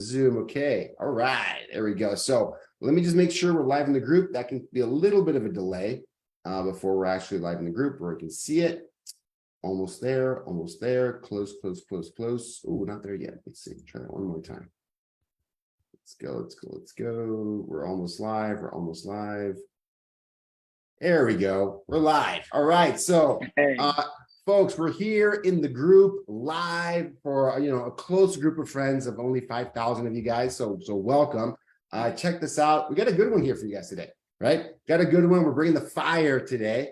Zoom. Okay. All right. There we go. So let me just make sure we're live in the group. That can be a little bit of a delay before we're actually live in the group where we can see it. Almost there. Almost there. Close, close, close, close. Oh, not there yet. Let's see. Try that one more time. Let's go. Let's go. Let's go. We're almost live. We're almost live. There we go. We're live. All right. So, folks, we're here in the group live for a close group of friends of only 5,000 of you guys. So welcome. Check this out. We got a good one here for you guys today, right? Got a good one. We're bringing the fire today.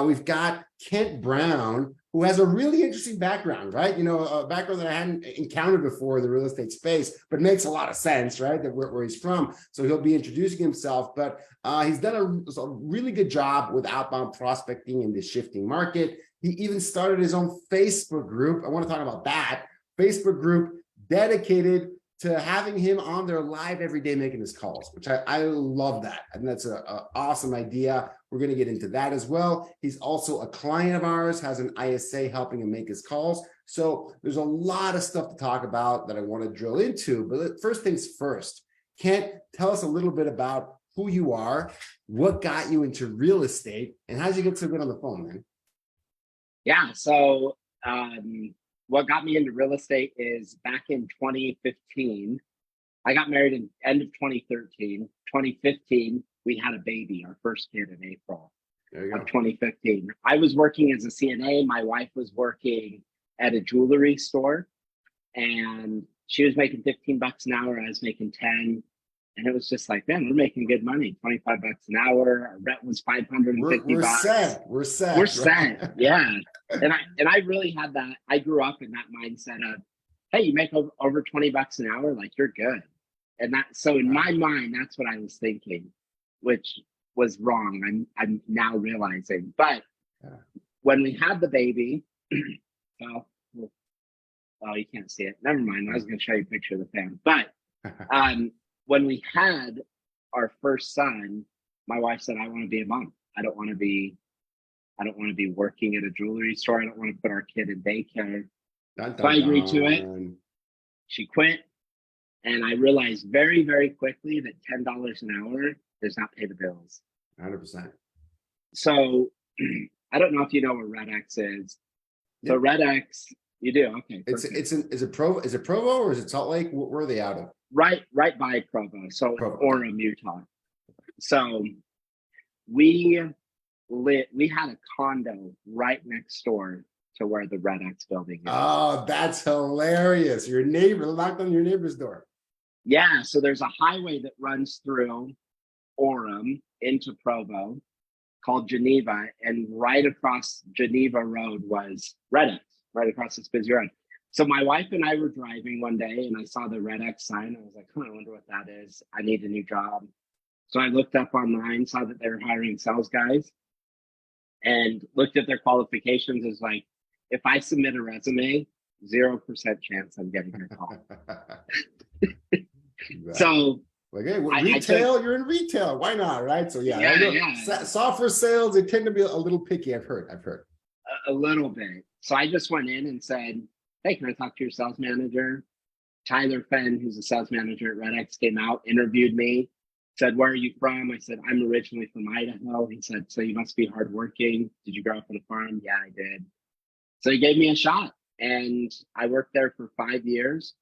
We've got Kent Brown, who has a really interesting background, right? A background that I hadn't encountered before in the real estate space, but makes a lot of sense, right? That where he's from. So he'll be introducing himself, but he's done a really good job with outbound prospecting in this shifting market. He even started his own Facebook group. I want to talk about that Facebook group dedicated to having him on there live every day making his calls, which I love that. I think that's an awesome idea. We're going to get into that as well. He's also a client of ours, has an ISA helping him make his calls. So there's a lot of stuff to talk about that I want to drill into. But first things first, Kent, tell us a little bit about who you are, what got you into real estate, and how did you get so good on the phone, man? Yeah, so what got me into real estate is back in 2015. I got married in end of 2013. 2015, we had a baby, our first kid in April of 2015. I was working as a CNA. My wife was working at a jewelry store, and she was making 15 bucks an hour. I was making 10. And it was just like, man, we're making good money, 25 bucks an hour. Our rent was 550 bucks. We're set. We're set. Yeah. And I really had that. I grew up in that mindset of, hey, you make over 20 bucks an hour, like you're good. And so in my mind, that's what I was thinking, which was wrong. I'm now realizing. But when we had the baby, oh, you can't see it. Never mind. I was going to show you a picture of the fan. But when we had our first son, my wife said, I want to be a mom. I don't want to be working at a jewelry store. I don't want to put our kid in daycare. So I agreed to it. She quit. And I realized very, very quickly that $10 an hour does not pay the bills. 100%. So I don't know if you know what Red X is. So Red X, you do. Okay. Is it Provo or is it Salt Lake? Where are they out of? Right by Provo. So Orem, Utah. So we had a condo right next door to where the Red X building is. Oh, that's hilarious. Your neighbor knocked on your neighbor's door. Yeah, so there's a highway that runs through Orem into Provo called Geneva, and right across Geneva Road was Red X, right across this busy road. So my wife and I were driving one day and I saw the Red X sign. I was like, I wonder what that is. I need a new job. So I looked up online, saw that they were hiring sales guys, and looked at their qualifications. It was like, if I submit a resume, 0% chance I'm getting a call. Exactly. So like, hey, retail, you're in retail. Why not? Right. So software sales, they tend to be a little picky. I've heard. A little bit. So I just went in and said, hey, can I talk to your sales manager? Tyler Fenn, who's a sales manager at Red X, came out, interviewed me, said, where are you from? I said, I'm originally from Idaho. He said, so you must be hardworking. Did you grow up on a farm? Yeah, I did. So he gave me a shot, and I worked there for 5 years.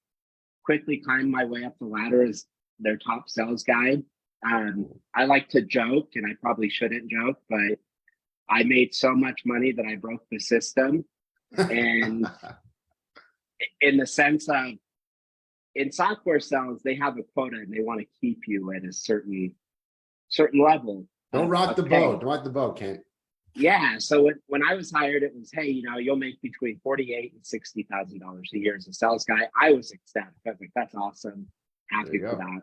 Quickly climbed my way up the ladder as their top sales guy. I like to joke, and I probably shouldn't joke, but I made so much money that I broke the system. And in the sense of, in software sales, they have a quota and they want to keep you at a certain level. Don't rock the boat. Don't rock the boat, Kent. Yeah. So when I was hired, it was, hey, you'll make between $48,000 and $60,000 a year as a sales guy. I was ecstatic. I was like, that's awesome. Happy for that.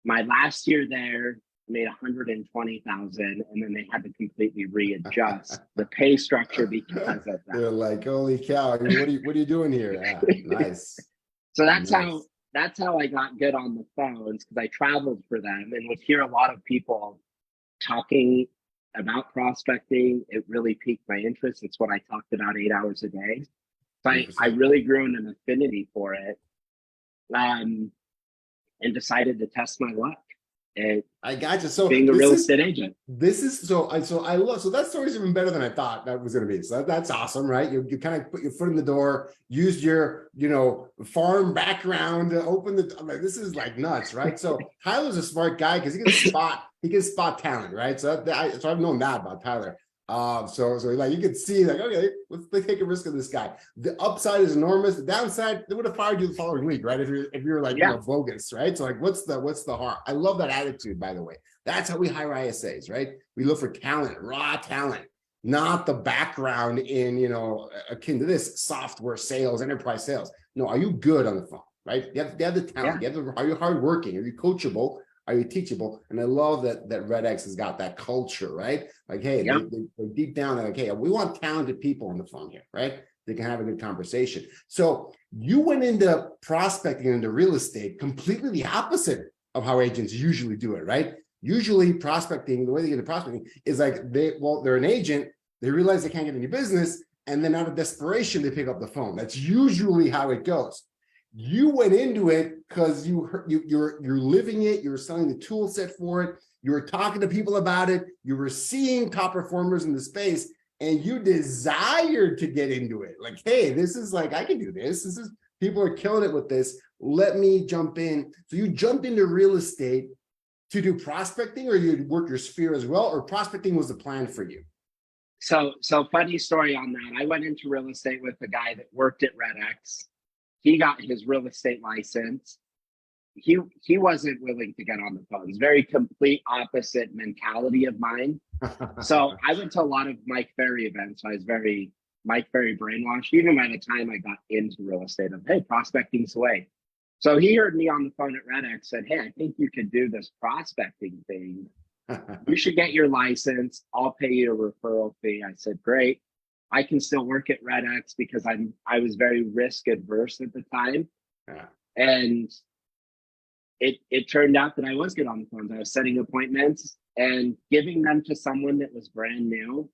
My last year there, I made $120,000, and then they had to completely readjust the pay structure because of that. They're like, holy cow! What are you doing here? Yeah, nice. So that's how I got good on the phones, because I traveled for them and would hear a lot of people talking about prospecting. It really piqued my interest. It's what I talked about 8 hours a day. So I really grew an affinity for it. and decided to test my luck at I got you. So being a real estate agent. This is so I love so that story's even better than I thought that was going to be. So that's awesome, right? You kind of put your foot in the door, used your farm background to open the. I'm like, this is like nuts, right? So Tyler's a smart guy because he can spot talent, right? So I've known that about Tyler. So like you can see like, okay, let's take a risk of this guy. The upside is enormous. The downside, they would have fired you the following week, right? If you're like bogus, right? So like, what's the harm? I love that attitude, by the way. That's how we hire ISAs, right? We look for talent, raw talent, not the background in akin to this software sales, enterprise sales. No, are you good on the phone, right? You have the talent. Are you hardworking? Are you coachable? Are you teachable? And I love that Red X has got that culture, right? Like, hey, they deep down, they're like, hey, we want talented people on the phone here, right? They can have a good conversation. So you went into prospecting into real estate completely the opposite of how agents usually do it, right? Usually prospecting, the way they get into prospecting is like they're an agent, they realize they can't get any business, and then out of desperation, they pick up the phone. That's usually how it goes. You went into it because you're living it, you're selling the tool set for it, you were talking to people about it, you were seeing top performers in the space, and you desired to get into it. Like, hey, this is like, I can do this. This is, people are killing it with this. Let me jump in. So you jumped into real estate to do prospecting, or you work your sphere as well, or prospecting was the plan for you? So funny story on that. I went into real estate with a guy that worked at Red X. He got his real estate license. He wasn't willing to get on the phone. It's very complete opposite mentality of mine. So I went to a lot of Mike Ferry events. I was very Mike Ferry brainwashed, even by the time I got into real estate of, hey, prospecting's the way. So he heard me on the phone at Red X, said, hey, I think you could do this prospecting thing. You should get your license. I'll pay you a referral fee. I said, great. I can still work at Red X because I was very risk adverse at the time. Yeah. And it turned out that I was good on the phones. I was setting appointments, and giving them to someone that was brand new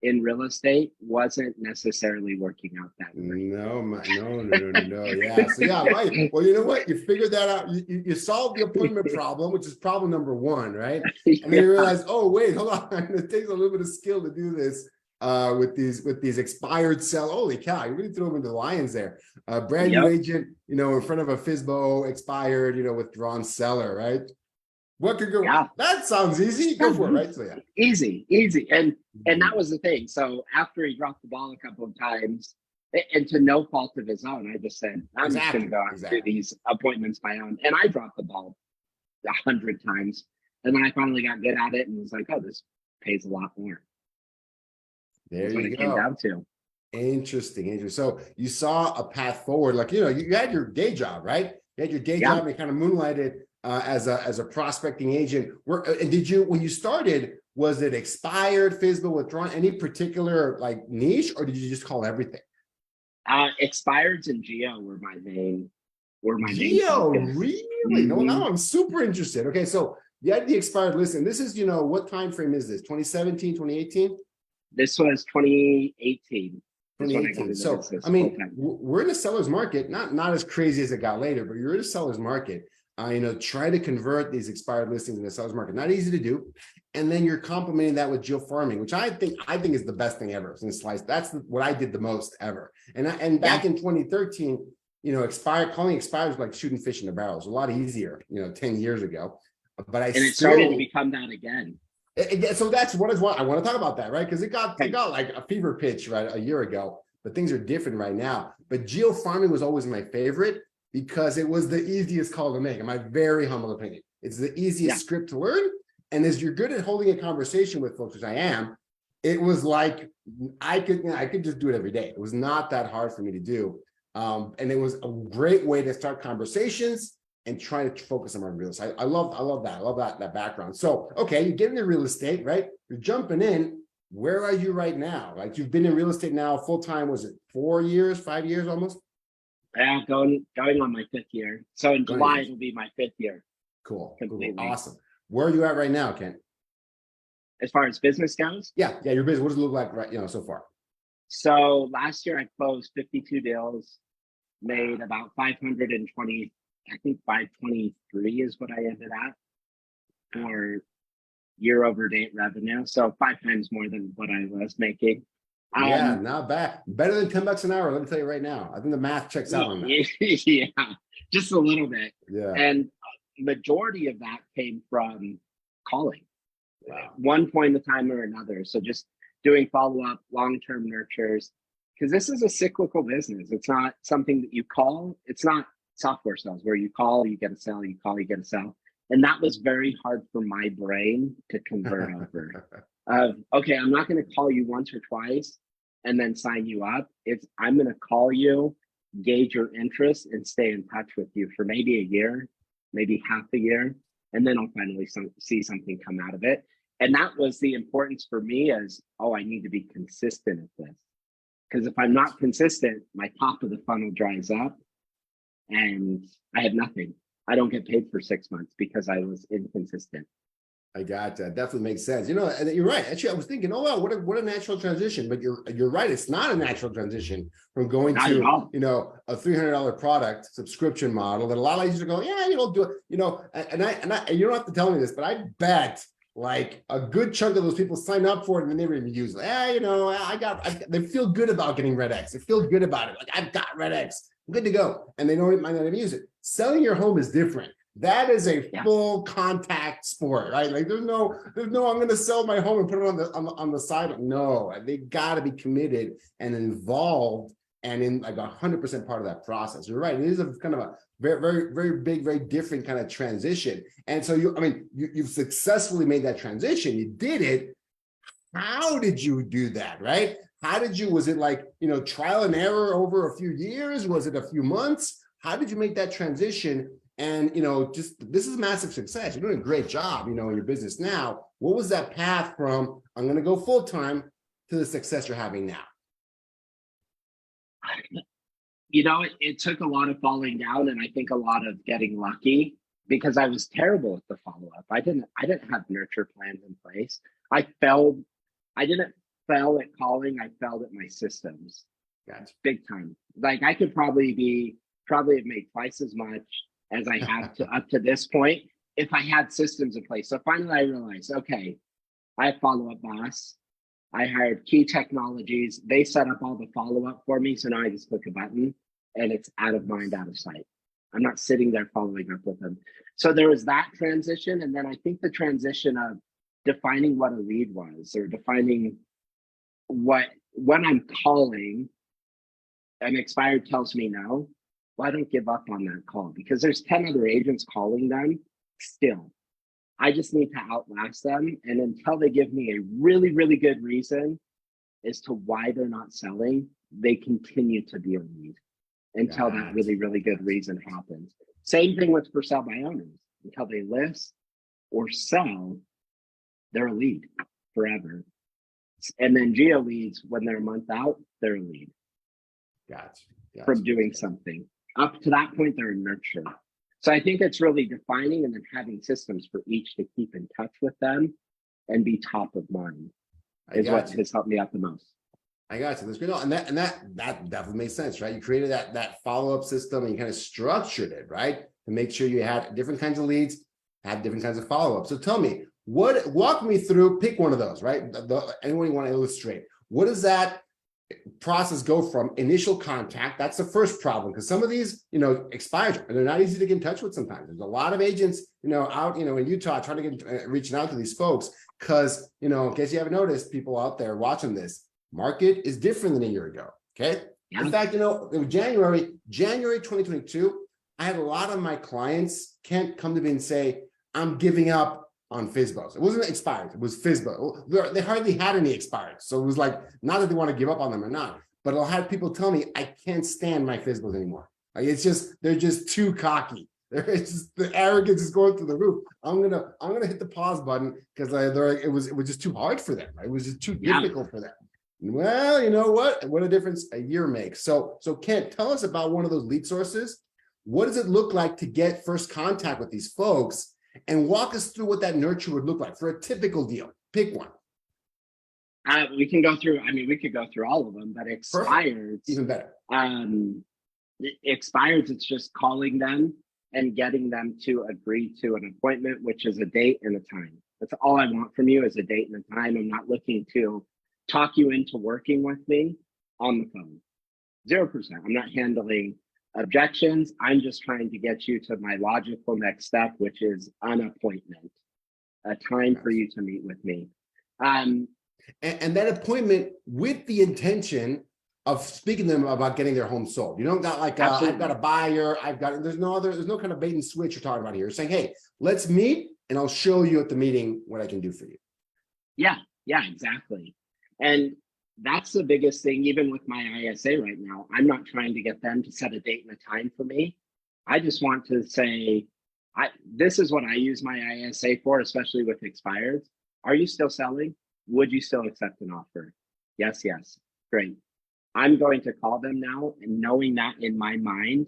in real estate wasn't necessarily working out that great. No. Yeah. So yeah, right. Well, you know what? You figured that out. You solved the appointment problem, which is problem number one, right? And then you realize, oh wait, hold on. It takes a little bit of skill to do this with these expired sell. Holy cow! You really threw them into the lions there. Brand new agent, in front of a FSBO expired, withdrawn seller, right? What could go? Yeah. That sounds easy. Go for it, right? So yeah, easy, and that was the thing. So after he dropped the ball a couple of times, and to no fault of his own, I just said, I'm just going to go out and do these appointments my own. And I dropped the ball 100 times, and then I finally got good at it, and was like, oh, this pays a lot more. There That's what you it go. came down to. Interesting. So you saw a path forward, like you had your day job, right? You had your day job, and you kind of moonlighted as a prospecting agent. And did you, when you started, was it expired, FSBO, withdrawn, any particular like niche, or did you just call everything? Expireds and Geo were my main. Geo, really? Mm-hmm. No, now I'm super interested. Okay, so you had the expired list, and this is, what time frame is this? 2017, 2018? This was 2018. 2018. So I mean, we're in a seller's market, not as crazy as it got later, but you're in a seller's market. Try to convert these expired listings in the seller's market. Not easy to do. And then you're complementing that with geofarming, which I think is the best thing ever since slice. That's what I did the most ever. And back in 2013, calling expires like shooting fish in the barrels. A lot easier, 10 years ago. But it started to become that again. So that's what I want to talk about that, right? Because it got like a fever pitch right a year ago, but things are different right now. But geofarming was always my favorite because it was the easiest call to make, in my very humble opinion. It's the easiest script to learn. And as you're good at holding a conversation with folks, which I am, it was like I could just do it every day. It was not that hard for me to do. And it was a great way to start conversations and try to focus them on real estate. I love that. I love that background. So, okay, you get into real estate, right? You're jumping in. Where are you right now? Like, you've been in real estate now full-time, was it 4 years, 5 years almost? Yeah, going on my 5th year. So in July, it'll be my 5th year. Cool. Awesome. Where are you at right now, Kent? As far as business goes? Yeah, your business. What does it look like right, so far? So last year I closed 52 deals, made about 520 I think 523 is what I ended at for year over date revenue. So 5 times more than what I was making. Yeah, not bad. Better than $10 an hour. Let me tell you right now. I think the math checks out on that. Yeah, just a little bit. Yeah. And majority of that came from calling. Wow. One point of time or another. So just doing follow-up, long-term nurtures, because this is a cyclical business. It's not something that you call. It's not software sales where you call, you get a sell, you call, you get a sell. And that was very hard for my brain to convert over. Okay, I'm not going to call you once or twice and then sign you up. I'm going to call you, gauge your interest, and stay in touch with you for maybe a year, maybe half a year, and then I'll finally see something come out of it. And that was the importance for me as, oh, I need to be consistent at this. Because if I'm not consistent, my top of the funnel dries up and I have nothing. I don't get paid for 6 months because I was inconsistent. I got that. Definitely makes sense. You know, and you're right. Actually, I was thinking, oh wow, what a natural transition. But you're right. It's not a natural transition from going to, you know, a $300 product subscription model that a lot of agents are going, yeah, you don't do it, you know, and you don't have to tell me this, but I bet like a good chunk of those people sign up for it and they never even use it. You know, they feel good about getting Red X. They feel good about it. Like I've got Red X, I'm good to go. And they might not even use it. Selling your home is different. That is a full contact sport, right? Like there's no, I'm going to sell my home and put it on the side. No, they got to be committed and involved and in like 100% part of that process. You're right. It is a kind of a very, very, very big, very different kind of transition. And so you've successfully made that transition. You did it. How did you do that, right? Was it like, you know, trial and error over a few years? Was it a few months? How did you make that transition? And, you know, just this is massive success. You're doing a great job, you know, in your business now. What was that path from I'm going to go full time to the success you're having now? You know, it took a lot of falling down and I think a lot of getting lucky because I was terrible at the follow-up. I didn't have nurture plans in place. I didn't fail at calling, I failed at my systems. Gotcha. Big time. Like I could probably have made twice as much as I have up to this point if I had systems in place. So finally I realized, okay, I have follow-up boss. I hired Key Technologies. They set up all the follow-up for me. So now I just click a button and it's out of mind, out of sight. I'm not sitting there following up with them. So there was that transition. And then I think the transition of defining what a lead was or defining when I'm calling, an expired tells me no, well, I don't give up on that call because there's 10 other agents calling them still. I just need to outlast them. And until they give me a really, really good reason as to why they're not selling, they continue to be a lead until that really, really good reason happens. Same thing with for sale by owners. Until they list or sell, they're a lead forever. And then geo leads, when they're a month out, they're a lead. Gotcha. From doing something. Up to that point, they're a nurture. So I think it's really defining and then having systems for each to keep in touch with them and be top of mind is what has helped me out the most. I got you. That's good. And that definitely makes sense, right? You created that follow-up system and you kind of structured it, right? To make sure you had different kinds of leads, had different kinds of follow-up. So tell me, walk me through, pick one of those, right? Anyone you want to illustrate. What does that process go from initial contact? That's the first problem because some of these, you know, expired and they're not easy to get in touch with sometimes. There's a lot of agents, you know, out, you know, in Utah trying to get reaching out to these folks because, you know, in case you haven't noticed, people out there watching this, market is different than a year ago. Okay. Yeah. In fact, you know, in January 2022, I had a lot of my clients can't come to me and say, I'm giving up on FSBOs. It wasn't expired, it was FSBO. They hardly had any expired. So it was like, not that they want to give up on them or not, but I'll have people tell me, I can't stand my FSBOs anymore. Like they're just too cocky. It's just, the arrogance is going through the roof. I'm gonna hit the pause button because it was just too hard for them. It was just too difficult for them. Well, you know what a difference a year makes. So Kent, tell us about one of those lead sources. What does it look like to get first contact with these folks? And walk us through what that nurture would look like for a typical deal. Pick one. We can go through, we could go through all of them, but expired, even better. Expired, it's just calling them and getting them to agree to an appointment, which is a date and a time. That's all I want from you is a date and a time. I'm not looking to talk you into working with me on the phone. 0%. I'm not handling objections. I'm just trying to get you to my logical next step, which is an appointment, a time for you to meet with me. And that appointment with the intention of speaking to them about getting their home sold. You don't got like, I've got a buyer, there's no kind of bait and switch you're talking about here. You're saying, hey, let's meet and I'll show you at the meeting what I can do for you. Yeah, exactly. And that's the biggest thing, even with my ISA right now. I'm not trying to get them to set a date and a time for me. I just want to say, this is what I use my ISA for, especially with expireds. Are you still selling? Would you still accept an offer? Yes. Great. I'm going to call them now, and knowing that in my mind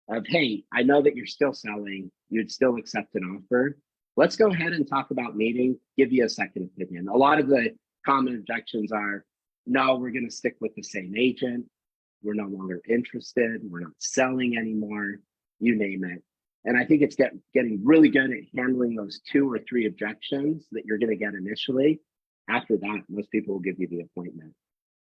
of, hey, I know that you're still selling, you'd still accept an offer. Let's go ahead and talk about meeting, give you a second opinion. A lot of the common objections are, no, we're going to stick with the same agent. We're no longer interested. We're not selling anymore, you name it. And I think it's getting really good at handling those 2 or 3 objections that you're going to get initially. After that, most people will give you the appointment.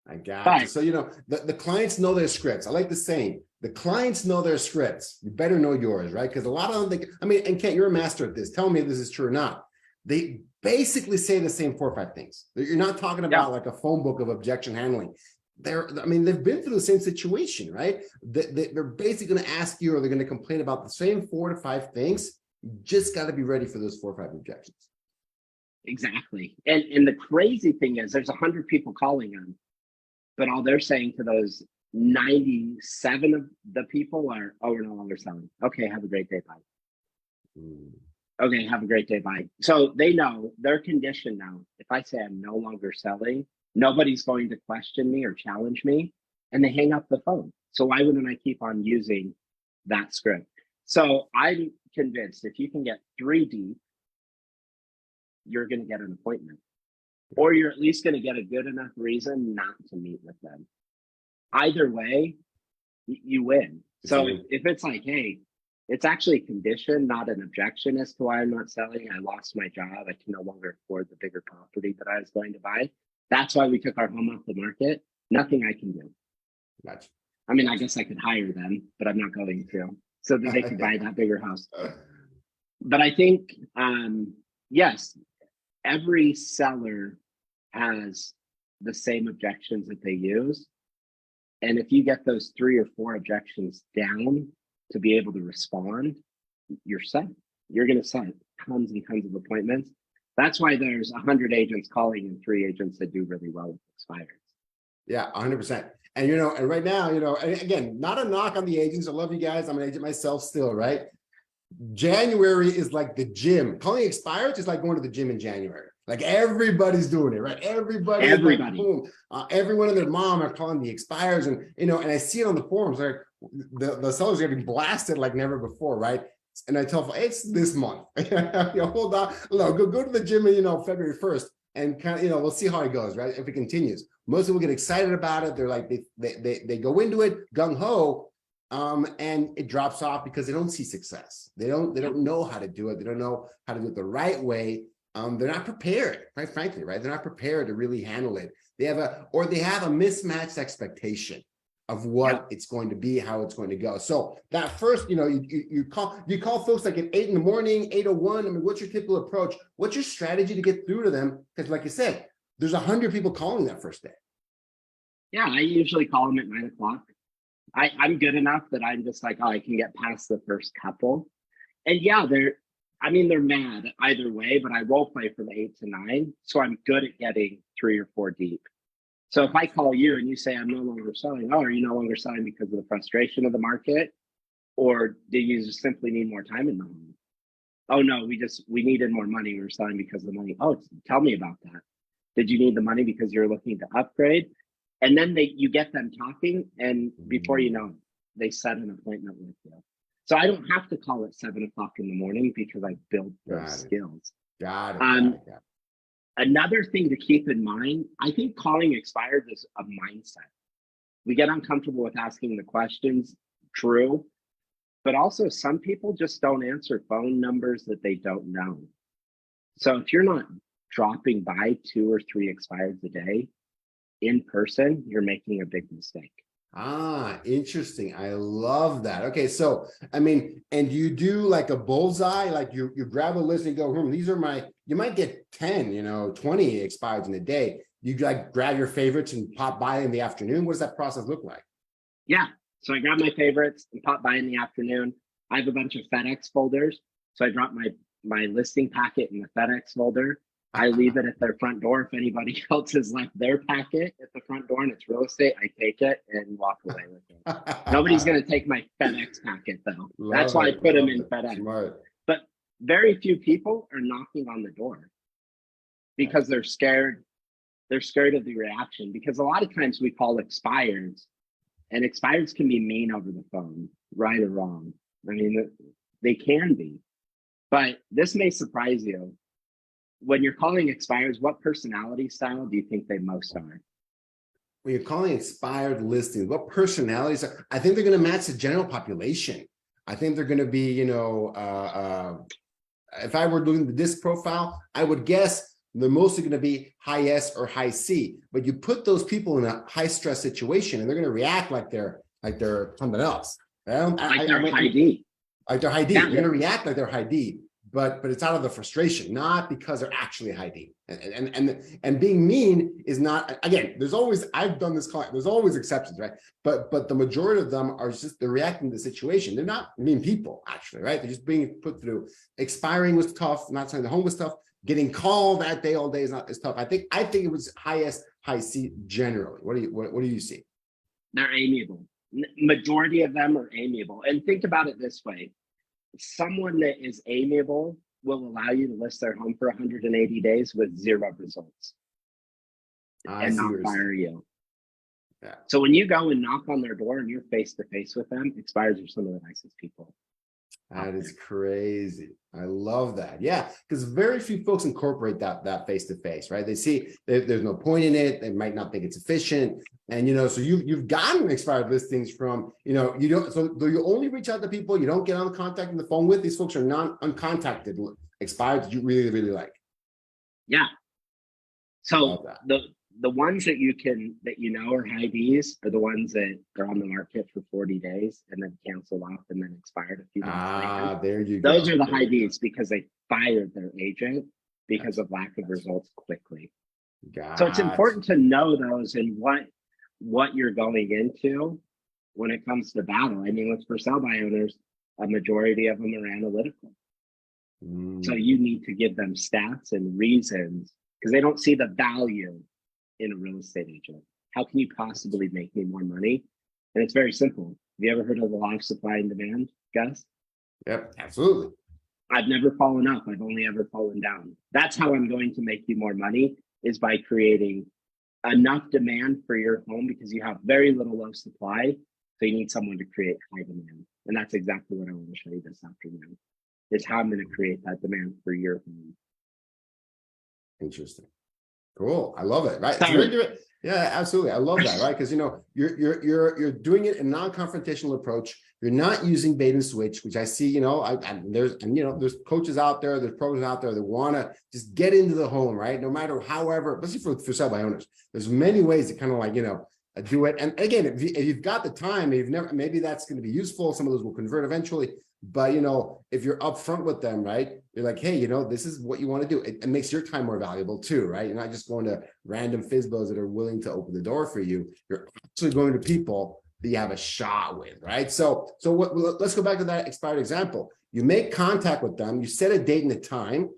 I got you. So, the clients know their scripts. I like the saying, the clients know their scripts. You better know yours, right? Because a lot of them think, and Kent, you're a master at this. Tell me if this is true or not. They basically say the same 4 or 5 things. You're not talking about like a phone book of objection handling. They've been through the same situation, right? They're basically going to ask you, or they're going to complain about the same 4 to 5 things. You just got to be ready for those 4 or 5 objections. Exactly. And the crazy thing is there's 100 people calling them, but all they're saying to those 97 of the people are, oh, we're no longer selling. Okay, have a great day, bye. Okay, have a great day, bye. So they know they're conditioned now. If I say I'm no longer selling, nobody's going to question me or challenge me, and they hang up the phone. So why wouldn't I keep on using that script? So I'm convinced if you can get 3 deep, you're going to get an appointment, or you're at least going to get a good enough reason not to meet with them. Either way, you win. So if it's like, hey, it's actually a condition, not an objection as to why I'm not selling. I lost my job. I can no longer afford the bigger property that I was going to buy. That's why we took our home off the market. Nothing I can do. Gotcha. I guess I could hire them, but I'm not going to, so that they could buy that bigger house. But I think, yes, every seller has the same objections that they use. And if you get those 3 or 4 objections down to be able to respond, you're set. You're going to set tons and tons of appointments. That's why there's 100 agents calling and 3 agents that do really well with expireds. Yeah, 100%. And, and right now, and again, not a knock on the agents. I love you guys. I'm an agent myself still, right? January is like the gym. Calling expireds is like going to the gym in January. Like everybody's doing it, right? Everybody. Like, boom. Everyone and their mom are calling the expires, and I see it on the forums. Like the sellers are getting blasted like never before, right? And I tell them, it's this month. Hold on, look, go to the gym in February 1st, and kind of we'll see how it goes, right? If it continues, most people get excited about it. They're like they go into it gung ho. And it drops off because they don't see success. They don't know how to do it. They don't know how to do it the right way. They're not prepared, quite frankly, right? They're not prepared to really handle it. They have a mismatched expectation of what it's going to be, how it's going to go. So that first, you call folks like at 8 in the morning, 8:01. What's your typical approach? What's your strategy to get through to them? Because like you said, there's 100 people calling that first day. Yeah, I usually call them at 9 o'clock. I'm good enough that I'm just like, oh, I can get past the first couple. And yeah, they're mad either way, but I role play from 8 to 9. So I'm good at getting 3 or 4 deep. So if I call you and you say, I'm no longer selling, oh, are you no longer selling because of the frustration of the market? Or do you just simply need more time in the home? Oh no, we needed more money. We were selling because of the money. Oh, tell me about that. Did you need the money because you're looking to upgrade? And then you get them talking, and before you know it, they set an appointment with you. So I don't have to call at 7 o'clock in the morning because I built those skills. Got it. Another thing to keep in mind, I think calling expired is a mindset. We get uncomfortable with asking the questions, true, but also some people just don't answer phone numbers that they don't know. So if you're not dropping by 2 or 3 expireds a day in person, you're making a big mistake. Ah, interesting. I love that. Okay, so I mean, and you do like a bullseye, like you grab a list and go, these are my, you might get 10, 20 expireds in a day. You like grab your favorites and pop by in the afternoon. What does that process look like? Yeah. So I grab my favorites and pop by in the afternoon. I have a bunch of FedEx folders. So I drop my listing packet in the FedEx folder. I leave it at their front door. If anybody else has left their packet at the front door and it's real estate, I take it and walk away with it. Nobody's going to take my FedEx packet though. That's why I put them in FedEx. Smart. But very few people are knocking on the door because they're scared. They're scared of the reaction, because a lot of times we call expireds, and expireds can be mean over the phone, right or wrong. I mean, they can be, but this may surprise you. When you're calling expireds, what personality style do you think they most are? When you're calling expired listings, what personalities are, I think they're going to match the general population. I think they're going to be, if I were doing the disc profile, I would guess they're mostly going to be high S or high C, but you put those people in a high stress situation and they're going to react like they're something else. Like they're high D. Like they're high D. Yeah. They're going to react like they're high D, but it's out of the frustration, not because they're actually high D. And being mean is not, again, there's always, I've done this client, there's always exceptions, right? But the majority of them are just, they're reacting to the situation. They're not mean people, actually, right? They're just being put through. Expiring was tough, not selling the home was tough. Getting called that day all day is tough. I think it was high S, high C generally. What do you see? They're amiable. Majority of them are amiable. And think about it this way. Someone that is amiable will allow you to list their home for 180 days with 0 results and not fire you. Yeah. So when you go and knock on their door and you're face to face with them, expireds are some of the nicest people. That is crazy. I love that. Yeah, because very few folks incorporate that face to face, right? They see there's no point in it. They might not think it's efficient, and so you've gotten expired listings from you don't. So do you only reach out to people you don't get on contact on the phone with? These folks are uncontacted expired that you really really like. Yeah. So the ones that are high Ds are the ones that are on the market for 40 days and then canceled off and then expired a few months later. There you go. Those are the high Ds because they fired their agent because of lack of results quickly. So it's important to know those and what you're going into when it comes to battle. I mean, for sell by owners, a majority of them are analytical. So you need to give them stats and reasons because they don't see the value in a real estate agent. How can you possibly make me more money? And it's very simple. Have you ever heard of the law of supply and demand, Gus? Yep, absolutely. I've never fallen up. I've only ever fallen down. That's how I'm going to make you more money, is by creating enough demand for your home because you have very little low supply. So you need someone to create high demand. And that's exactly what I want to show you this afternoon, is how I'm going to create that demand for your home. Interesting. Cool. I love it. Right. Yeah, absolutely. I love that. Right. Because you're doing it in a non-confrontational approach. You're not using bait and switch, which I see, there's coaches out there, there's programs out there that want to just get into the home, right? No matter however, especially for sell by owners, there's many ways to kind of do it. And again, if you've got the time, maybe that's going to be useful. Some of those will convert eventually. But, if you're upfront with them, right, you're like, hey, this is what you want to do. It makes your time more valuable too, right? You're not just going to random FSBOs that are willing to open the door for you. You're actually going to people that you have a shot with, right? So let's go back to that expired example. You make contact with them. You set a date and a time.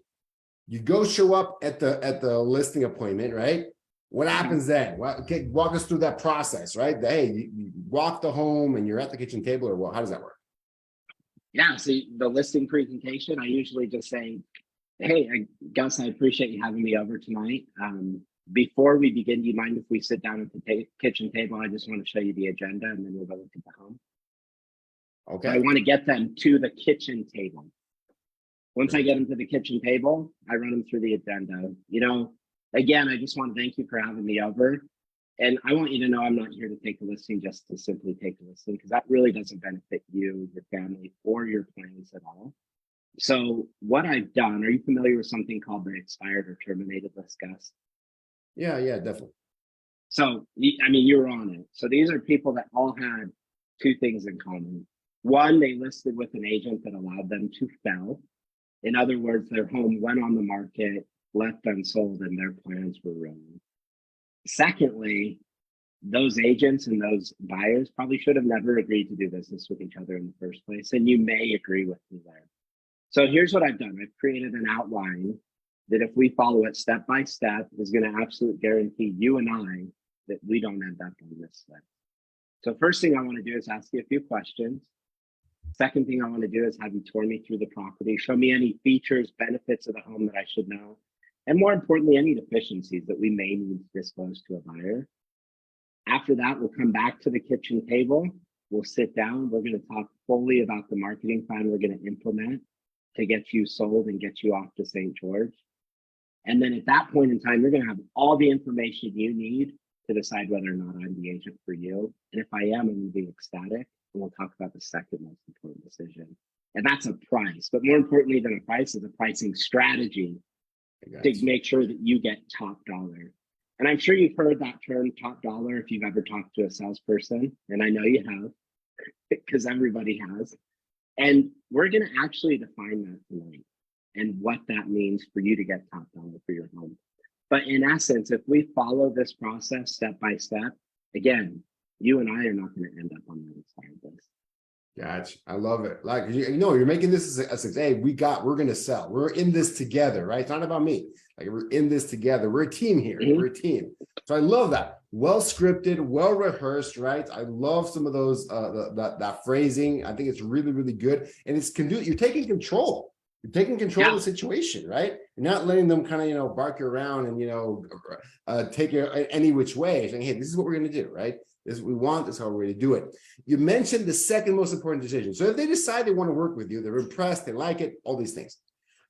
You go show up at the listing appointment, right? What happens then? Walk us through that process, right? Hey, you walk the home and you're at the kitchen table, or what? How does that work? Yeah, so the listing presentation, I usually just say, hey, Gus, I appreciate you having me over tonight. Before we begin, do you mind if we sit down at the kitchen table? I just want to show you the agenda and then we'll go look at the home. Okay. So I want to get them to the kitchen table. Once I get them to the kitchen table, I run them through the agenda. Again, I just want to thank you for having me over. And I want you to know I'm not here to take a listing just to simply take a listing, because that really doesn't benefit you, your family, or your plans at all. So what I've done, are you familiar with something called the expired or terminated list, Gus? Yeah, definitely. So, I mean, you're on it. So these are people that all had two things in common. One, they listed with an agent that allowed them to sell. In other words, their home went on the market, left unsold, and their plans were ruined. Secondly, those agents and those buyers probably should have never agreed to do business with each other in the first place. And you may agree with me there. So here's what I've done. I've created an outline that if we follow it step by step is going to absolutely guarantee you and I that we don't end up on this list. So first thing I want to do is ask you a few questions. Second thing I want to do is have you tour me through the property, show me any features, benefits of the home that I should know, and more importantly, any deficiencies that we may need to disclose to a buyer. After that, we'll come back to the kitchen table. We'll sit down. We're going to talk fully about the marketing plan we're going to implement to get you sold and get you off to St. George. And then at that point in time, you're going to have all the information you need to decide whether or not I'm the agent for you. And if I am, I'm going to be ecstatic. And we'll talk about the second most important decision. And that's a price. But more importantly than a price is a pricing strategy to make sure that you get top dollar. And I'm sure you've heard that term, top dollar, if you've ever talked to a salesperson. And I know you have, because everybody has. And we're going to actually define that tonight and what that means for you to get top dollar for your home. But in essence, if we follow this process step by step, again, you and I are not going to end up on the other side of this. Gotcha. I love it. Like, you know, you're making this as a, hey, we're going to sell. We're in this together, right? It's not about me. Like, we're in this together. We're a team here. We're a team. So I love that. Well scripted, well rehearsed, right? I love some of those, that phrasing. I think it's really, really good. And you're taking control. You're taking control of the situation, right? You're not letting them kind of, bark you around and, take you any which way. Saying, hey, this is what we're going to do, right? This is what we want. This is how we're going to do it. You mentioned the second most important decision. So if they decide they want to work with you, they're impressed, they like it, all these things.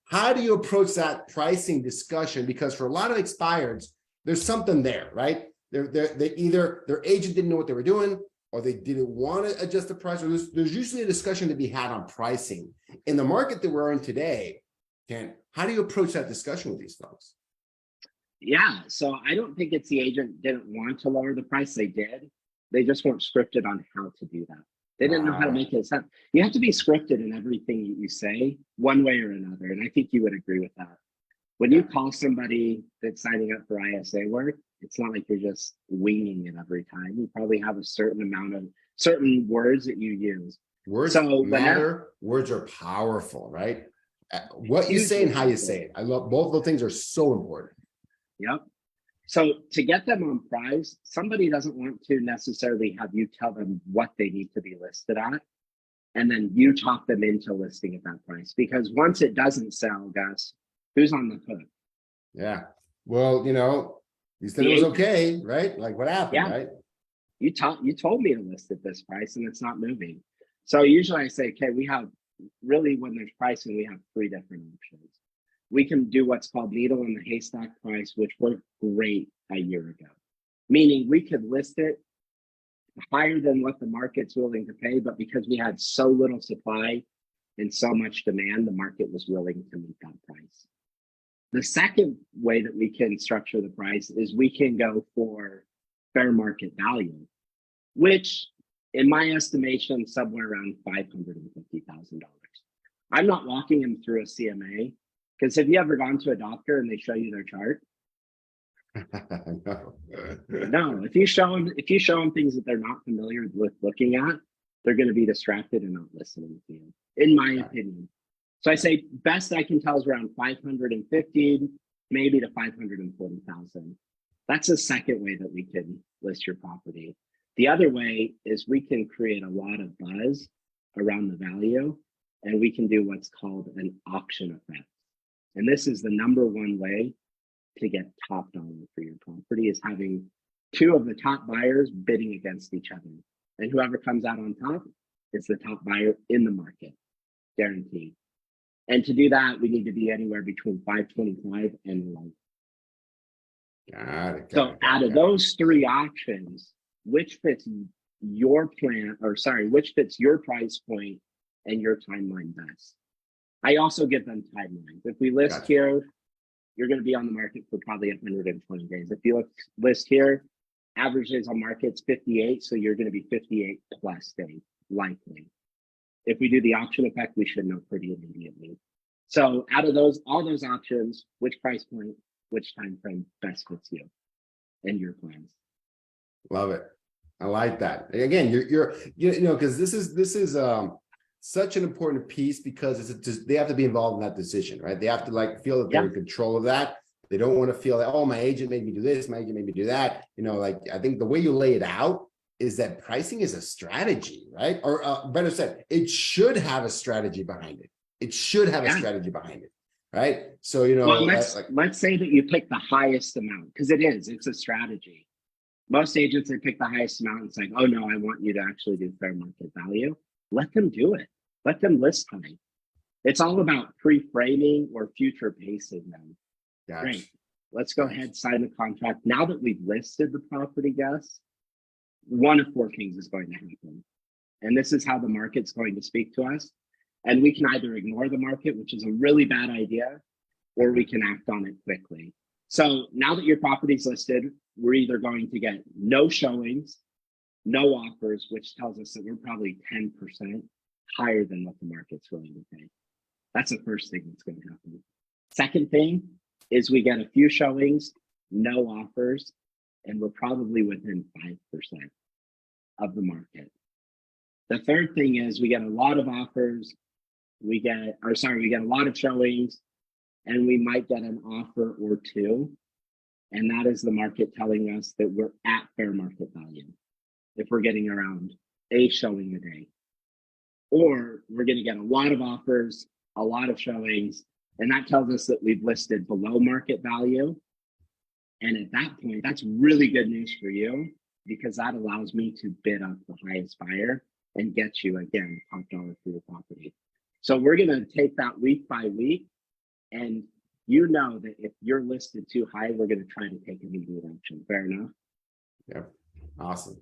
How do you approach that pricing discussion? Because for a lot of expireds, there's something there, right? They either their agent didn't know what they were doing, or they didn't want to adjust the price. Or there's usually a discussion to be had on pricing. In the market that we're in today, Kent, how do you approach that discussion with these folks? Yeah, so I don't think it's the agent didn't want to lower the price. They did. They just weren't scripted on how to do that. They didn't know how to make it sense. You have to be scripted in everything you say, one way or another. And I think you would agree with that. When you call somebody that's signing up for ISA work, it's not like you're just winging it every time. You probably have a certain amount of certain words that you use. Words matter. Words are powerful, right? What you say and how you say it. I love both of those things are so important. Yep. So to get them on price, somebody doesn't want to necessarily have you tell them what they need to be listed at, and then you talk them into listing at that price. Because once it doesn't sell, Gus, who's on the hook? Yeah. Well, you said it was okay, right? Like, what happened, right? You told me to list at this price and it's not moving. So usually I say, okay, we have really, when there's pricing, we have three different options. We can do what's called needle in the haystack price, which worked great a year ago. Meaning we could list it higher than what the market's willing to pay, but because we had so little supply and so much demand, the market was willing to meet that price. The second way that we can structure the price is we can go for fair market value, which in my estimation, somewhere around $550,000. I'm not walking them through a CMA, because have you ever gone to a doctor and they show you their chart? No. If you show them things that they're not familiar with looking at, they're going to be distracted and not listening to you, in my opinion. So I say best I can tell is around 550, maybe to 540,000. That's the second way that we can list your property. The other way is we can create a lot of buzz around the value, and we can do what's called an auction effect. And this is the number one way to get top dollar for your property, is having two of the top buyers bidding against each other. And whoever comes out on top is the top buyer in the market, guaranteed. And to do that, we need to be anywhere between 525 and 1. Got it. So out of those three options, which fits your plan, or sorry, which fits your price point and your timeline best? I also give them timelines. If we list here, you're going to be on the market for probably 120 days. If you list here, average days on market's 58, so you're going to be 58 plus days, likely. If we do the option effect, we should know pretty immediately. So out of all those options, which price point, which time frame best fits you and your plans? Love it. I like that. Again, you know, because this is such an important piece, because it's just, they have to be involved in that decision, right? They have to like feel that they're in control of that. They don't want to feel that, oh, my agent made me do this, my agent made me do that. You know, like, I think the way you lay it out is that pricing is a strategy, right? Or better said, it should have a strategy behind it. It should have a strategy behind it, right? So, you know, well, let's say that you pick the highest amount, because it's a strategy. Most agents, they pick the highest amount and say, oh no, I want you to actually do fair market value. Let them do it. Let them list high. It's all about pre-framing or future pacing them. Gotcha. Great. Let's go ahead, sign the contract. Now that we've listed the property, guys, one of four things is going to happen. And this is how the market's going to speak to us. And we can either ignore the market, which is a really bad idea, or we can act on it quickly. So now that your property's listed, we're either going to get no showings, no offers, which tells us that we're probably 10% higher than what the market's willing to pay. That's the first thing that's going to happen. Second thing is we get a few showings, no offers, and we're probably within 5% of the market. The third thing is we get a lot of offers, we get a lot of showings, and we might get an offer or two. And that is the market telling us that we're at fair market value if we're getting around a showing a day. Or we're going to get a lot of offers, a lot of showings, and that tells us that we've listed below market value. And at that point, that's really good news for you, because that allows me to bid up the highest buyer and get you, again, top dollar for your property. So we're going to take that week by week. And you know that if you're listed too high, we're going to try to take immediate action. Fair enough? Yeah. Awesome.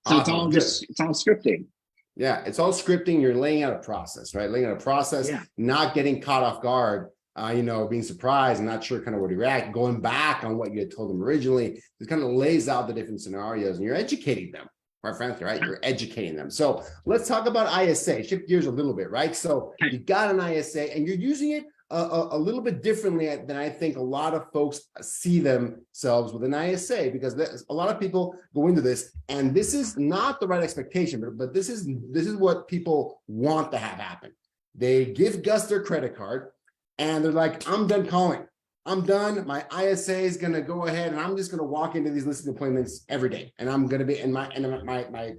So awesome. It's all scripting. Yeah, it's all scripting. You're laying out a process, right? Laying out a process, not getting caught off guard, you know, being surprised and not sure kind of where to react, going back on what you had told them originally. It kind of lays out the different scenarios, and you're educating them, quite frankly, right? You're educating them. So let's talk about ISA, shift gears a little bit, right? So you got an ISA and you're using it a little bit differently than I think a lot of folks see themselves with an ISA, because a lot of people go into this, and this is not the right expectation, but this is what people want to have happen. They give Gus their credit card, and they're like, I'm done calling. I'm done. My ISA is going to go ahead, and I'm just going to walk into these listing appointments every day, and I'm going to be in my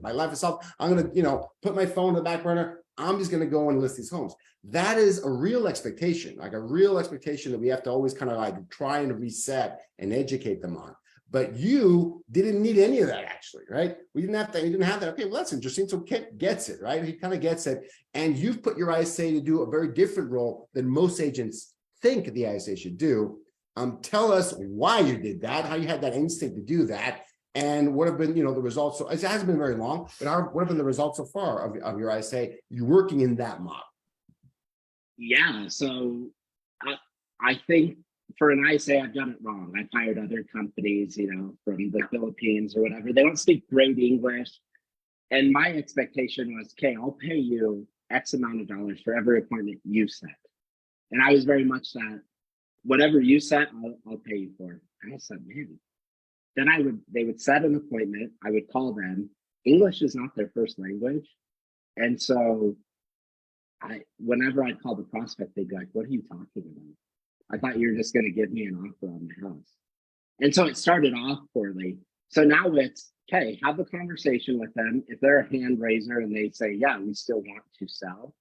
life itself. I'm going to, you know, put my phone in the back burner. I'm just going to go and list these homes. That is a real expectation, like a real expectation that we have to always kind of like try and reset and educate them on. But you didn't need any of that, actually, right? We didn't have that. You didn't have that. Okay, well, that's interesting. So Kent gets it, right? He kind of gets it. And you've put your ISA to do a very different role than most agents think the ISA should do. Tell us why you did that, how you had that instinct to do that, and what have been, you know, the results. So it hasn't been very long, but what have been the results so far of your ISA? You're working in that model. Yeah, so I think for an ISA, I've done it wrong. I've hired other companies, you know, from the Philippines or whatever. They don't speak great English. And my expectation was, okay, I'll pay you X amount of dollars for every appointment you set. And I was very much that, whatever you set, I'll pay you for. And I said, man. Then they would set an appointment. I would call them. English is not their first language. And so whenever I'd call the prospect, they'd be like, what are you talking about? I thought you were just going to give me an offer on the house. And so it started off poorly. So now it's, okay, have the conversation with them. If they're a hand raiser and they say, yeah, we still want to sell,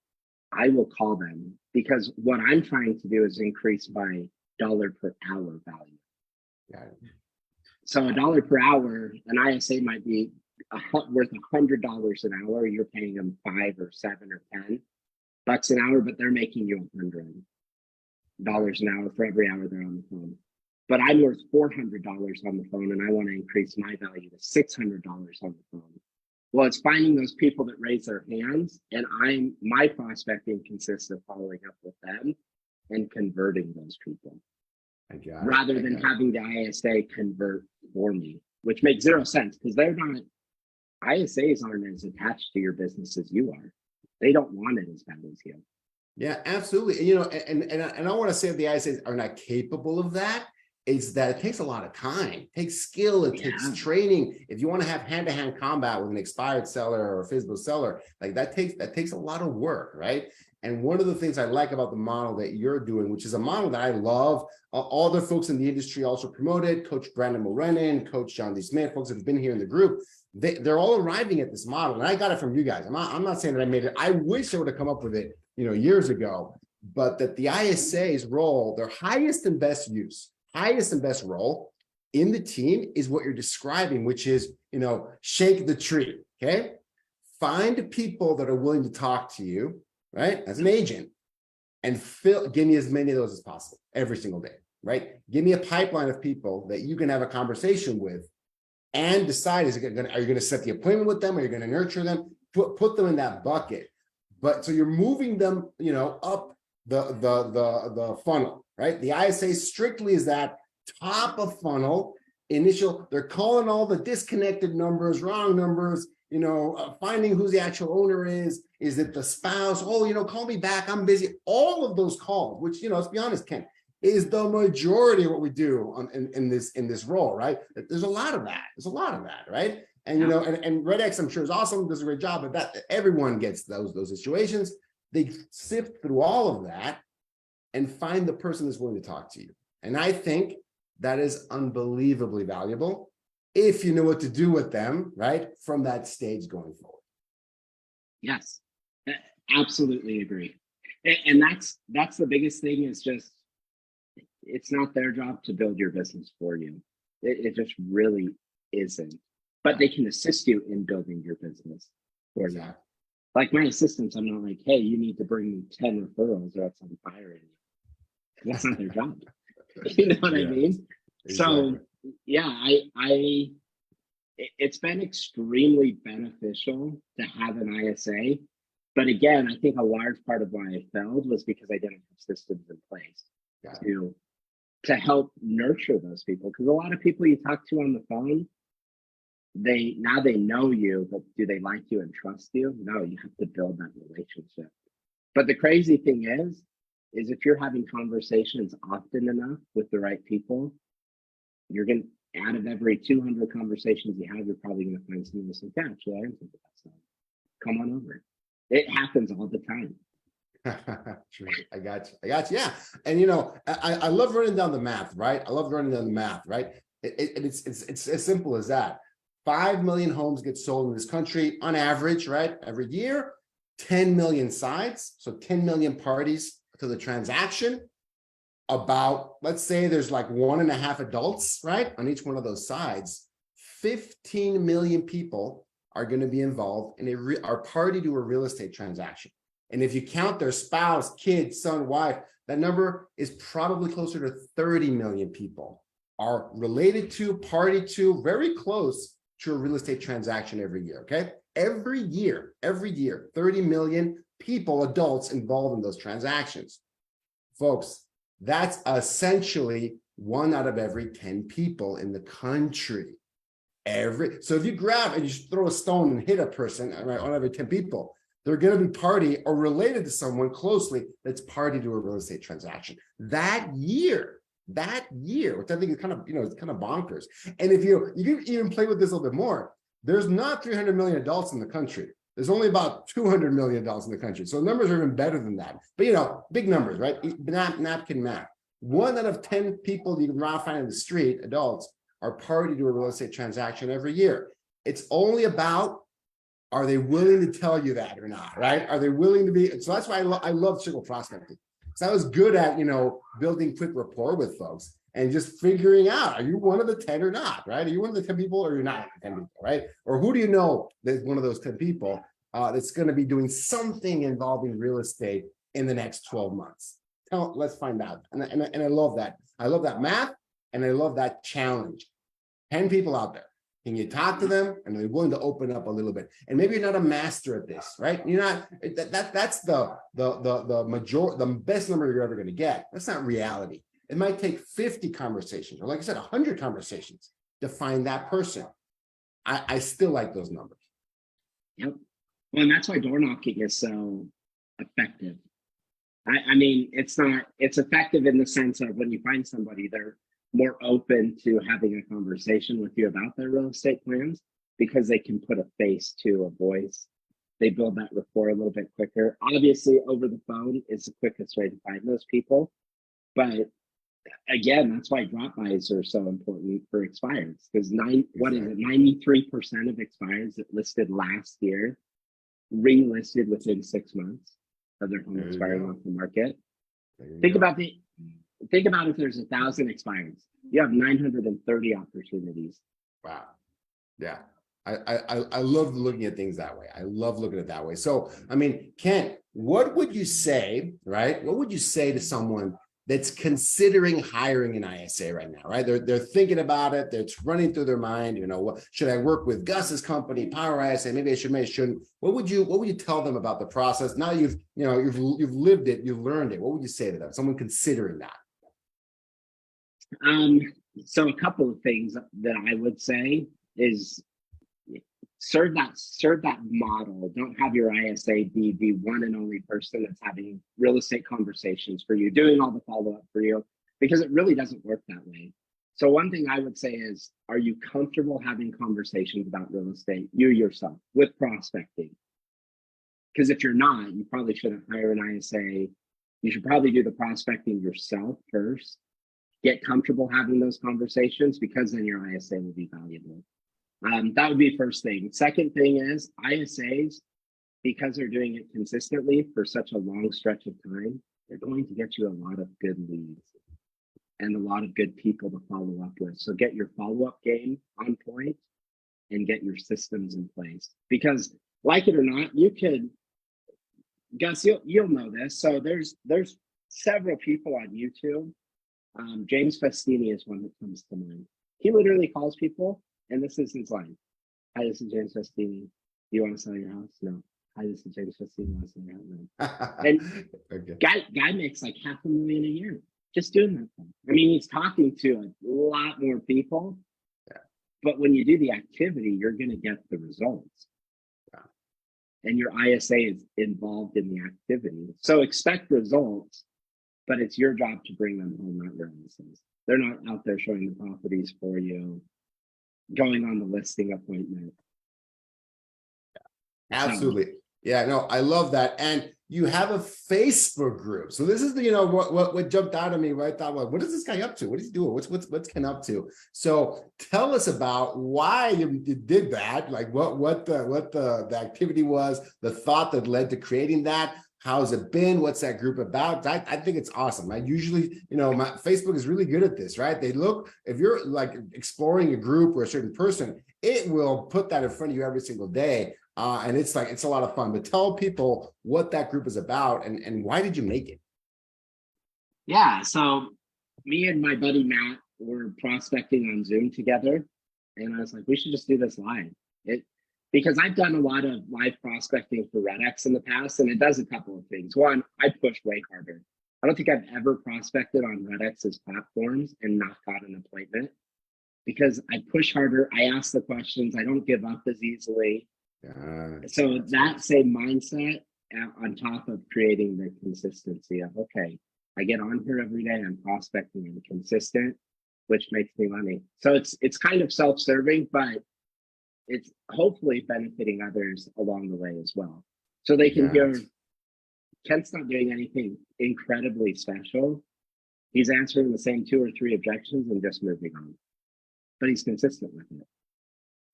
I will call them, because what I'm trying to do is increase my dollar per hour value. Got it. So $1 per hour, an ISA might be worth $100 an hour. You're paying them $5 or $7 or $10 an hour, but they're making you $100 an hour for every hour they're on the phone. but I'm worth $400 on the phone and I want to increase my value to $600 on the phone. Well, it's finding those people that raise their hands, and my prospecting consists of following up with them and converting those people. Rather than having the ISA convert for me, which makes zero sense because they're not, ISAs aren't as attached to your business as you are. They don't want it as bad as you. Yeah, absolutely. You know, and I don't want to say that the ISAs are not capable of that. It's that it takes a lot of time, it takes skill, it takes training. If you want to have hand-to-hand combat with an expired seller or a FSBO seller, like that takes a lot of work, right? And one of the things I like about the model that you're doing, which is a model that I love, all the folks in the industry also promote it. Coach Brandon Morenin, Coach John D. Smith, folks that have been here in the group, they're all arriving at this model. And I got it from you guys. I'm not saying that I made it. I wish I would have come up with it, you know, years ago, but that the ISA's role, their highest and best role in the team is what you're describing, which is, you know, shake the tree, okay? Find people that are willing to talk to you, right, as an agent, and give me as many of those as possible every single day, right? Give me a pipeline of people that you can have a conversation with and decide, are you going to set the appointment with them? Are you going to nurture them? Put them in that bucket. But so you're moving them, you know, up the funnel, right? The ISA strictly is that top of funnel initial. They're calling all the disconnected numbers, wrong numbers, you know, finding who the actual owner is it the spouse? Oh, you know, call me back, I'm busy. All of those calls, which, you know, let's be honest, Ken, is the majority of what we do in this role, right? There's a lot of that, right? And you know, and Red X, I'm sure, is awesome, does a great job, but that everyone gets those situations. They sift through all of that and find the person that's willing to talk to you. And I think that is unbelievably valuable if you know what to do with them, right, from that stage going forward. Yes, absolutely agree. And that's the biggest thing, is just, it's not their job to build your business for you. It just really isn't. But they can assist you in building your business for you. Like my assistants, I'm not like, hey, you need to bring me 10 referrals or else I'm firing you. That's not their job. You know what I mean? Exactly. So yeah, it's been extremely beneficial to have an ISA. But again, I think a large part of why I failed was because I didn't have systems in place to help nurture those people. Because a lot of people you talk to on the phone, they know you, but do they like you and trust you? No, you have to build that relationship. But the crazy thing is if you're having conversations often enough with the right people, you're going to, out of every 200 conversations you have, you're probably going to find someone who's like, yeah, actually, I am thinking about stuff. Come on over. It happens all the time. True. I got you. Yeah. And you know, I love running down the math, right? It's as simple as that. 5 million homes get sold in this country on average, right? Every year, 10 million sides. So 10 million parties to the transaction. About, let's say there's like 1.5 adults, right? On each one of those sides, 15 million people are going to be involved in are party to a real estate transaction. And if you count their spouse, kid, son, wife, that number is probably closer to 30 million people are related to, party to, very close to a real estate transaction every year, okay? Every year, 30 million people, adults, involved in those transactions. Folks, that's essentially 1 out of every 10 people in the country. So if you grab and you throw a stone and hit a person, right, 1 out of every 10 people, they're going to be party or related to someone closely that's party to a real estate transaction. That year, which I think is kind of, you know, it's kind of bonkers. And if you can even play with this a little bit more, there's not 300 million adults in the country. There's only about 200 million adults in the country. So numbers are even better than that. But, you know, big numbers, right? Napkin math. 1 out of 10 people you can find in the street, adults, are party to a real estate transaction every year. It's only about, are they willing to tell you that or not, right? Are they willing to be? So that's why I love circle prospecting. So I was good at, you know, building quick rapport with folks and just figuring out, are you one of the 10 or not, right? Are you one of the 10 people or you're not 10 people, right? Or who do you know that's one of those 10 people that's going to be doing something involving real estate in the next 12 months? Let's find out. And I love that. I love that math. And I love that challenge. 10 people out there. Can you talk to them? And they're willing to open up a little bit. And maybe you're not a master at this, right? You're not, that's the best number you're ever going to get. That's not reality. It might take 50 conversations, or like I said, 100 conversations to find that person. I still like those numbers. Yep. Well, and that's why door knocking is so effective. I mean, it's effective in the sense of when you find somebody, they're more open to having a conversation with you about their real estate plans because they can put a face to a voice. They build that rapport a little bit quicker. Obviously, over the phone is the quickest way to find those people. But again, that's why drop-bys are so important for expireds, because 93% of expireds that listed last year relisted within 6 months of their home expiring off the market. Think about if there's 1,000 expireds, you have 930 opportunities. Wow. Yeah. I love looking at things that way. I love looking at it that way. So, I mean, Kent, what would you say, right? What would you say to someone that's considering hiring an ISA right now, right? They're thinking about it. It's running through their mind. You know, what should I work with Gus's company, PowerISA? Maybe I should, maybe I shouldn't. What would you tell them about the process? Now you've lived it, you've learned it. What would you say to them? Someone considering that? So a couple of things that I would say is serve that model. Don't have your ISA be the one and only person that's having real estate conversations for you, doing all the follow-up for you, because it really doesn't work that way. So one thing I would say is, are you comfortable having conversations about real estate, you yourself, with prospecting? Because if you're not, you probably shouldn't hire an ISA. You should probably do the prospecting yourself first. Get comfortable having those conversations, because then your ISA will be valuable. That would be first thing. Second thing is ISAs, because they're doing it consistently for such a long stretch of time, they're going to get you a lot of good leads and a lot of good people to follow up with. So get your follow-up game on point and get your systems in place. Because like it or not, you could, Gus, you'll know this. So there's several people on YouTube. James Festini is one that comes to mind. He literally calls people, and this is his line. Hi, this is James Festini. Do you want to sell your house? No. Hi, this is James Festini. You want to sell your house? No. And okay. guy makes like $500,000 a year just doing that thing. I mean, he's talking to a lot more people, but when you do the activity, you're going to get the results. Yeah. And your ISA is involved in the activity. So expect results, but it's your job to bring them home, not your ISAs. They're not out there showing the properties for you, going on the listing appointment. Absolutely. Yeah, no, I love that. And you have a Facebook group. So this is the, what jumped out at me, right? I thought, well, what is this guy up to? What is he doing? What's Ken up to? So tell us about why you did that, like what the activity was, the thought that led to creating that. How's it been? What's that group about? I think it's awesome. I usually, my Facebook is really good at this, right? They look, if you're like exploring a group or a certain person, it will put that in front of you every single day. And it's a lot of fun. But tell people what that group is about and why did you make it? Yeah, so me and my buddy Matt were prospecting on Zoom together. And I was like, we should just do this live. Because I've done a lot of live prospecting for RedX in the past, and it does a couple of things. One, I push way harder. I don't think I've ever prospected on RedX's platforms and not got an appointment, because I push harder. I ask the questions. I don't give up as easily. So that same mindset on top of creating the consistency of, okay, I get on here every day, I'm prospecting and consistent, which makes me money. So it's kind of self-serving, but it's hopefully benefiting others along the way as well. So they can hear Kent's not doing anything incredibly special. He's answering the same 2 or 3 objections and just moving on. But he's consistent with it.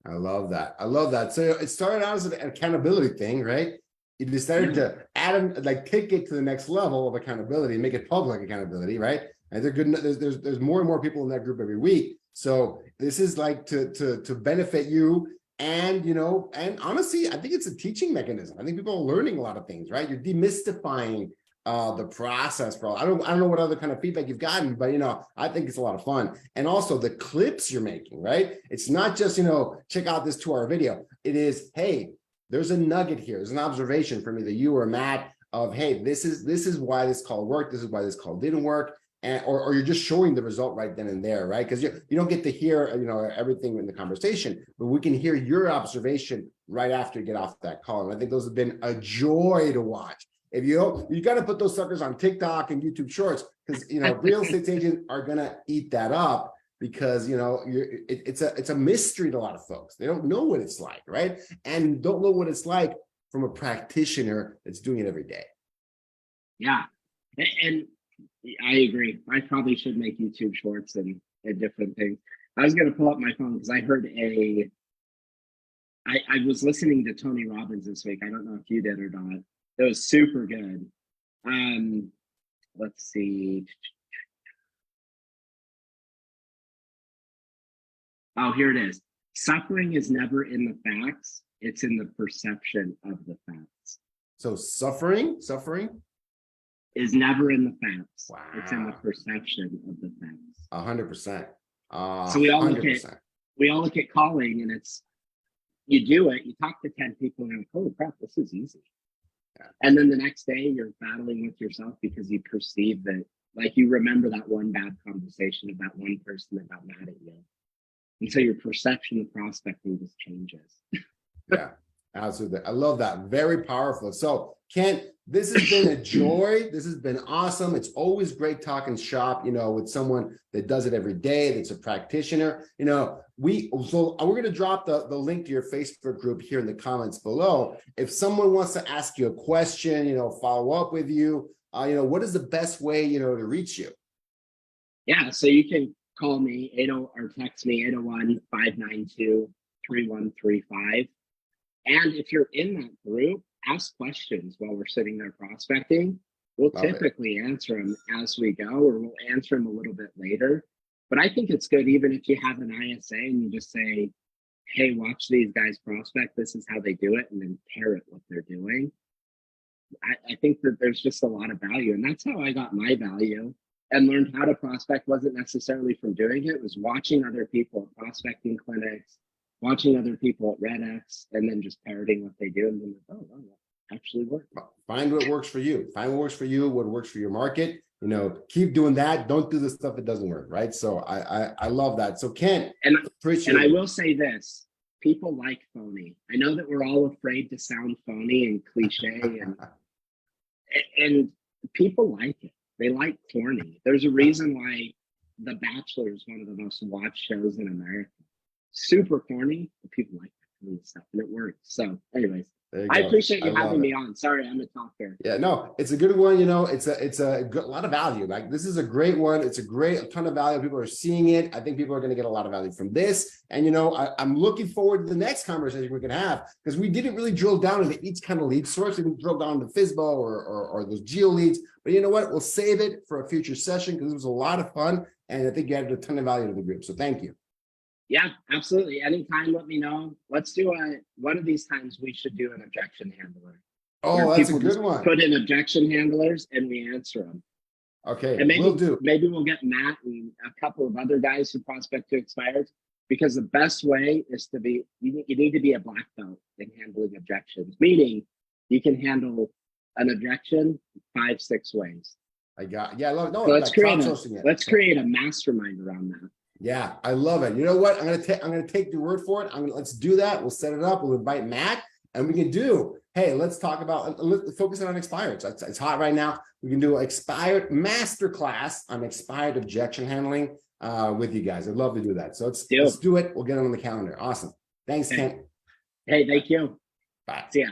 I love that. I love that. So it started out as an accountability thing, right? You decided to add, take it to the next level of accountability, make it public accountability, right? And there's more and more people in that group every week. So this is like to benefit you. And, and honestly, I think it's a teaching mechanism. I think people are learning a lot of things, right? You're demystifying the process, bro. I don't know what other kind of feedback you've gotten, but I think it's a lot of fun. And also the clips you're making, right? It's not just, check out this 2-hour video. It is, hey, there's a nugget here. There's an observation from either you or Matt of, hey, this is why this call worked. This is why this call didn't work. And, or you're just showing the result right then and there, right? Because you don't get to hear, everything in the conversation, but we can hear your observation right after you get off that call. And I think those have been a joy to watch. If you got to put those suckers on TikTok and YouTube Shorts, because real estate agents are gonna eat that up, because it's a mystery to a lot of folks. They don't know what it's like, right? And don't know what it's like from a practitioner that's doing it every day. Yeah, and I agree. I probably should make YouTube Shorts and different things. I was gonna pull up my phone because I heard I was listening to Tony Robbins this week. I don't know if you did or not. It was super good. Let's see. Oh, here it is. Suffering is never in the facts. It's in the perception of the facts. So suffering is never in the facts. Wow. It's in the perception of the facts. 100%. So we all look at calling, and it's, you do it, you talk to 10 people and you're like, holy crap, this is easy. Yeah. And then the next day you're battling with yourself because you perceive that, like, you remember that one bad conversation of that one person that got mad at you. And so your perception of prospecting just changes. Yeah, absolutely. I love that. Very powerful. So Kent, this has been a joy. This has been awesome. It's always great talking shop, with someone that does it every day, that's a practitioner. We're going to drop the link to your Facebook group here in the comments below. If someone wants to ask you a question, follow up with you, what is the best way, to reach you? Yeah, so you can call me or text me 801-592-3135. And if you're in that group, ask questions while we're sitting there prospecting. We'll typically answer them as we go, or we'll answer them a little bit later. But I think it's good, even if you have an ISA and you just say, hey, watch these guys prospect. This is how they do it. And then parrot what they're doing. I think that there's just a lot of value. And that's how I got my value and learned how to prospect. Wasn't necessarily from doing it. It was watching other people at prospecting clinics, watching other people at RedX, and then just parroting what they do. And then, oh, wow, that actually worked. Find what works for you. Find what works for you, what works for your market. Keep doing that. Don't do the stuff that doesn't work, right? So I love that. So Kent, appreciate and I will say this. People like phony. I know that we're all afraid to sound phony and cliche, and people like it. They like corny. There's a reason why The Bachelor is one of the most watched shows in America. Super corny, but people like that kind of stuff, and it works. So, anyways, I appreciate you having me on. Sorry, I'm a talker. Yeah, no, it's a good one. It's a good, lot of value. Like, this is a great one. It's a ton of value. People are seeing it. I think people are going to get a lot of value from this. And I'm looking forward to the next conversation we can have, because we didn't really drill down into each kind of lead source. We didn't drill down into FSBO or those geo leads. But you know what? We'll save it for a future session, because it was a lot of fun, and I think you added a ton of value to the group. So thank you. Yeah, absolutely. Anytime, let me know. Let's do one of these times. We should do an objection handler. Oh, that's a good one. Put in objection handlers and we answer them. Okay, and maybe we'll get Matt and a couple of other guys who prospect to expireds, because the best way is to be, you need to be a black belt in handling objections, meaning you can handle an objection 5-6 ways. Let's create a mastermind around that. Yeah, I love it. You know what? I'm gonna take your word for it. Let's do that. We'll set it up. We'll invite Matt, and we can do. Hey, let's talk about. Let's focus on expireds. It's hot right now. We can do an expired masterclass on expired objection handling with you guys. I'd love to do that. So let's do it. We'll get it on the calendar. Awesome. Thanks, Kent. Hey, thank you. Bye. See ya.